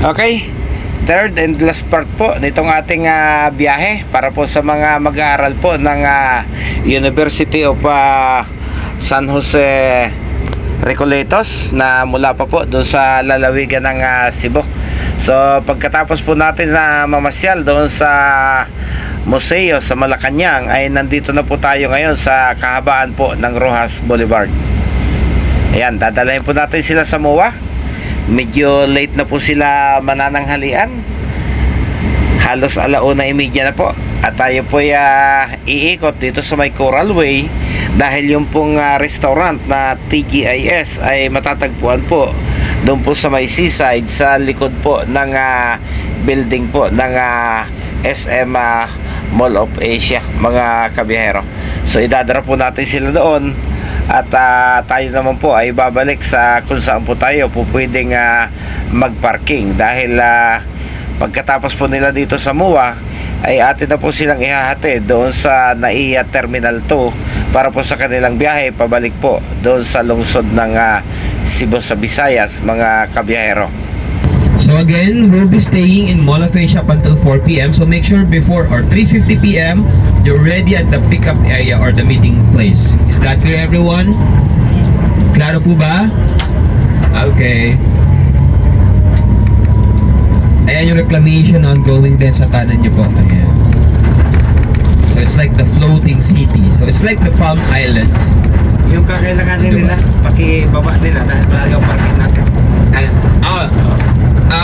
Okay, third and last part po nitong ating biyahe para po sa mga mag-aaral po ng University of San Jose Recoletos na mula pa po doon sa lalawigan ng Cebu. So pagkatapos po natin na mamasyal doon sa museo sa Malacanang, ay nandito na po tayo ngayon sa kahabaan po ng Roxas Boulevard. Ayan, dadalhin po natin sila sa MOA. Medyo late na po sila manananghalian. Halos 1:30 na po. At tayo po iikot dito sa may Coral Way dahil yung pong restaurant na TGIS ay matatagpuan po doon po sa may seaside sa likod po ng building po ng SM Mall of Asia, mga kabiyahero. So idadara po natin sila doon. At tayo naman po ay babalik sa kung saan po tayo po pwedeng magparking dahil pagkatapos po nila dito sa MOA ay atin na po silang ihahatid doon sa NAIA Terminal 2 para po sa kanilang biyahe pabalik po doon sa lungsod ng Cebu sa Visayas, mga kabiyahero. So again, we'll be staying in Mall of Asia up until 4 p.m. So make sure before or 3:50 p.m. you're ready at the pickup area or the meeting place. Is that clear, everyone? Klaro po ba? Okay. Ayan yung reclamation ongoing din sa kanan niyo po. Ayan. So it's like the floating city. So it's like the Palm Islands. Yung kakailanganin nila, pakibaba nila dahil wala yung parking natin.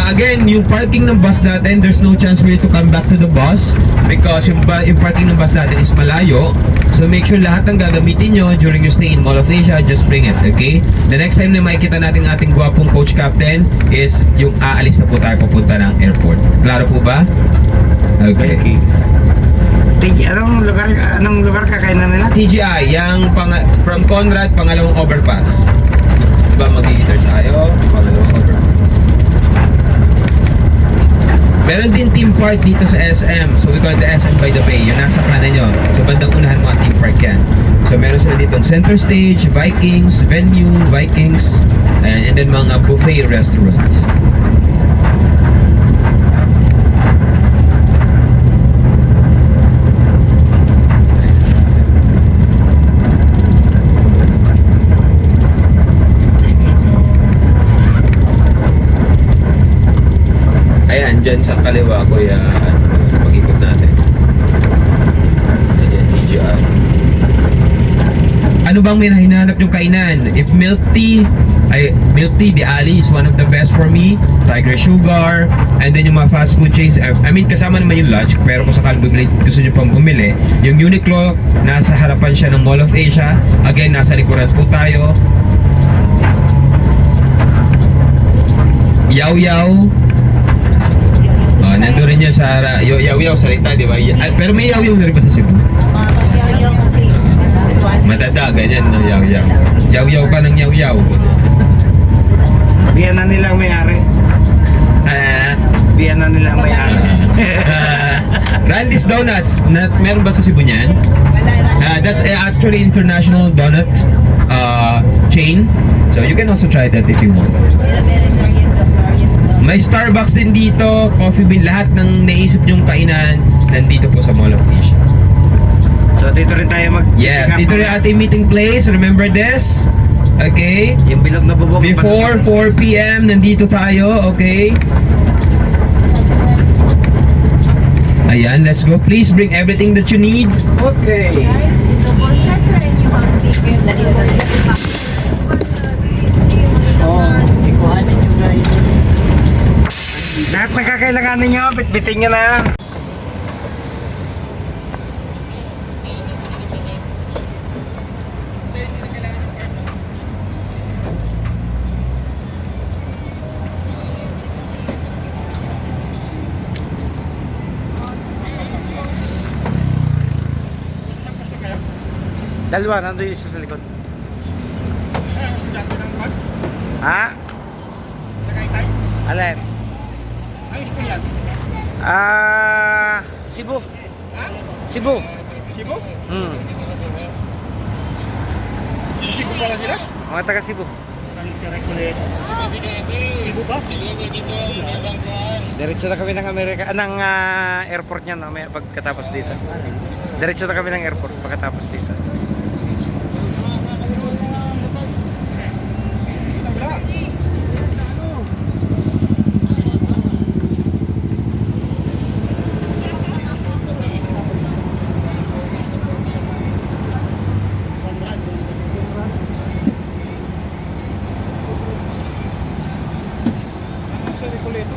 Again, yung parking ng bus natin, there's no chance for you to come back to the bus because yung parking ng bus natin is malayo. So make sure lahat ng gagamitin nyo during your stay in Mall of Asia, just bring it, okay? The next time na makikita natin ating gwapong coach captain is yung aalis na po tayo papunta ng airport. Klaro po ba? Okay. Anong lugar kakainan nila? TGI, yung from Conrad, pangalawang overpass. Diba mag-gitter tayo? Pangalawang overpass. Meron din theme park dito sa SM. So we call it the SM by the Bay. Yung nasa kanan nyo. So bandang unahan mga theme park yan. So meron sila ditong center stage, Vikings, venue, Vikings, and then mga buffet restaurants. Ayan, dyan sa kaliwa ko yan, mag-ikot natin. Ayan, TGI. Ano bang may hinahanap yung kainan? If milk tea, the alley is one of the best for me. Tiger Sugar, and then yung mga fast food chains. I mean, kasama naman yung lunch, pero kung sakali gusto nyo pang bumili, yung Uniqlo, nasa harapan siya ng Mall of Asia. Again, nasa likuran po tayo. Yaw Yaw. Nandun rin yan sa yaw-yaw salita, di ba? Pero may yaw-yaw na rin ba sa Cebu? Madada, ganyan, no? Yaw-yaw. Yaw-yaw ka ng yaw-yaw. Biyan na nilang may-ari. Biyan na nilang may-ari. Randy's Donuts, meron ba sa Cebu niyan? That's actually international donut chain. So you can also try that if you want. May Starbucks din dito, Coffee Bean, lahat ng naisip nyong kainan nandito po sa Mall of Asia. So dito rin tayo Yes, dito rin ating meeting place. Remember this? Okay? Yung bilog na bubog. Before 4 p.m. nandito tayo, okay? Ayan, let's go. Please bring everything that you need. Okay. Double check rin yung mga ticket. Lahat na kakailanganin nyo, bitbitin nyo na. Dalawa, nandun yung isa sa likod. Ha? Alin? Ayos ko yan. Cebu. Ha? Cebu. Cebu? Hmm. Cebu pala sila? Mga taga Cebu. Diretso na kami ng Amerika, airport niya no, pagkatapos dito. Diretso na kami ng airport pagkatapos dito.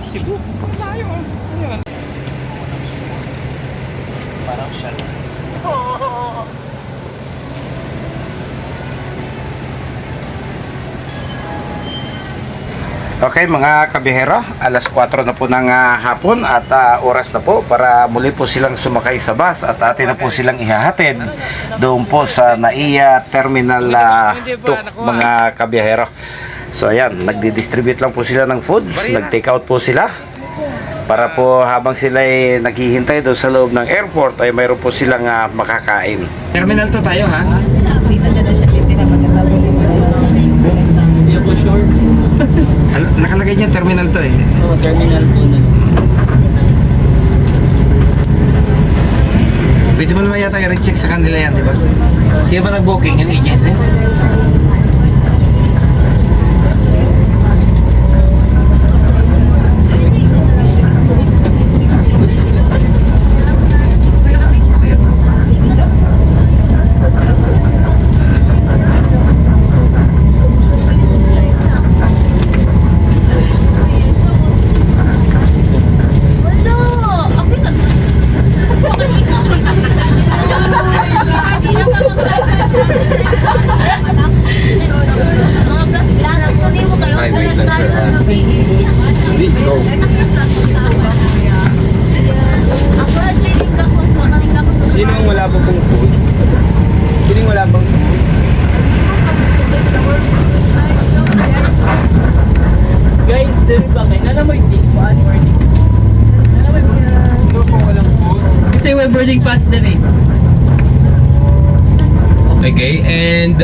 Cebu? Malayo oh. Ano yan? Parang siya. Okay mga kabihero, alas 4 na po ng hapon at oras na po para muli po silang sumakay sa bus at atin na po silang ihahatid doon po sa NAIA Terminal 2 mga kabihero. So ayan, nagdi-distribute lang po sila ng foods, nag-take out po sila para po habang sila ay naghihintay doon sa loob ng airport ay mayroon po silang makakain. Terminal 2 tayo ha? Dito na siya titira pagkatapos hindi ako sure. Nakalagay niya terminal 2 eh. Oo, terminal po na. Pwede mo naman yata i-recheck sa kanila yan, di ba? Siya ba nag-booking yung agency? Sino ang wala po pong food? Sino ang wala pong food? Guys, dito ba kayo? Nala mo yung boarding. Nala mo yung Sino po walang food? Kasi may boarding pass na rin. Okay, and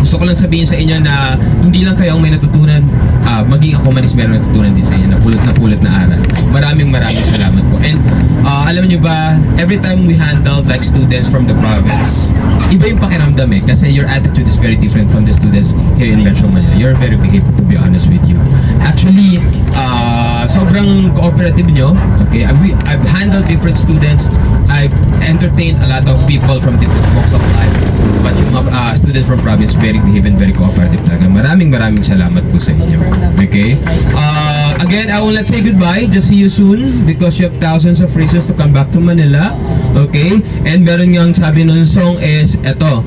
gusto ko lang sabihin sa inyo na hindi lang kayo ang may natutunan, maging ako man is meron natutunan din sa inyo, napulot na aral. Maraming salamat po. And alam niyo ba, every time we handle like students from the province, iba yung pakiramdam eh, kasi your attitude is very different from the students here in Metro Manila. You're very behaved, to be honest with you. Actually, sobrang cooperative nyo. Okay, I've handled different students. I've entertained a lot of people from different walks of life. But yung mga students from province, very behave and very cooperative talaga. Maraming salamat po sa inyo. Okay? Again, I will not say goodbye. Just see you soon because you have thousands of reasons to come back to Manila. Okay? And meron nga ang sabi ng song is eto.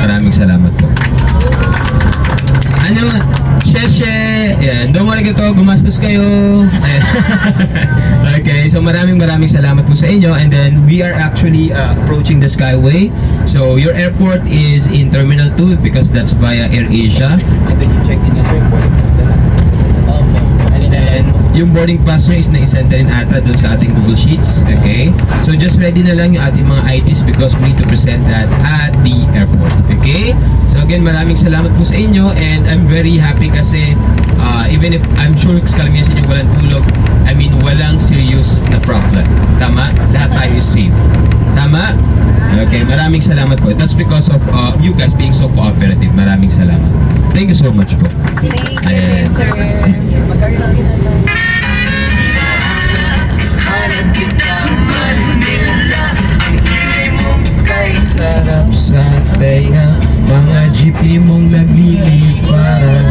Maraming salamat po. Ano? Sheshe! Ayan. Don't worry ito, gumastos kayo. Ayan. Okay, so maraming salamat po sa inyo. And then, we are actually approaching the Skyway. So, your airport is in Terminal 2 because that's via AirAsia. And then you check in your airport. And then, yung boarding pass nyo is na-isend rin ata dun sa ating Google Sheets. Okay? So, just ready na lang yung ating mga IDs because we need to present that at the airport. Okay? So, again, maraming salamat po sa inyo and I'm very happy kasi even if I'm sure kalamihan sa inyo walang tulog, I mean, walang serious na problem. Tama? Lahat tayo is safe. Tama? Okay, maraming salamat po. That's because of you guys being so cooperative. Maraming salamat. Thank you so much po. Ayan. Sarap sa tenga, mga jeepney mong nagliliparan,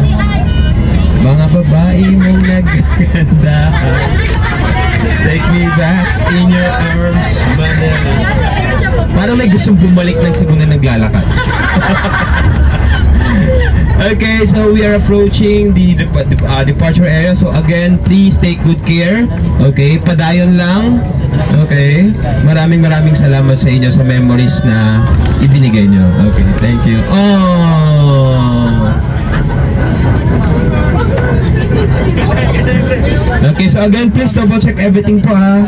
mga babae mong nagganda. Take me back in your arms, Manila. Parang may gustong bumalik ng sigungan naglalakad. Okay, so we are approaching the departure area. So again, please take good care. Okay, padayon lang. Okay, maraming salamat sa inyo sa memories na ibinigay nyo. Okay, thank you. Oh. Okay, so again, please double check everything po ha.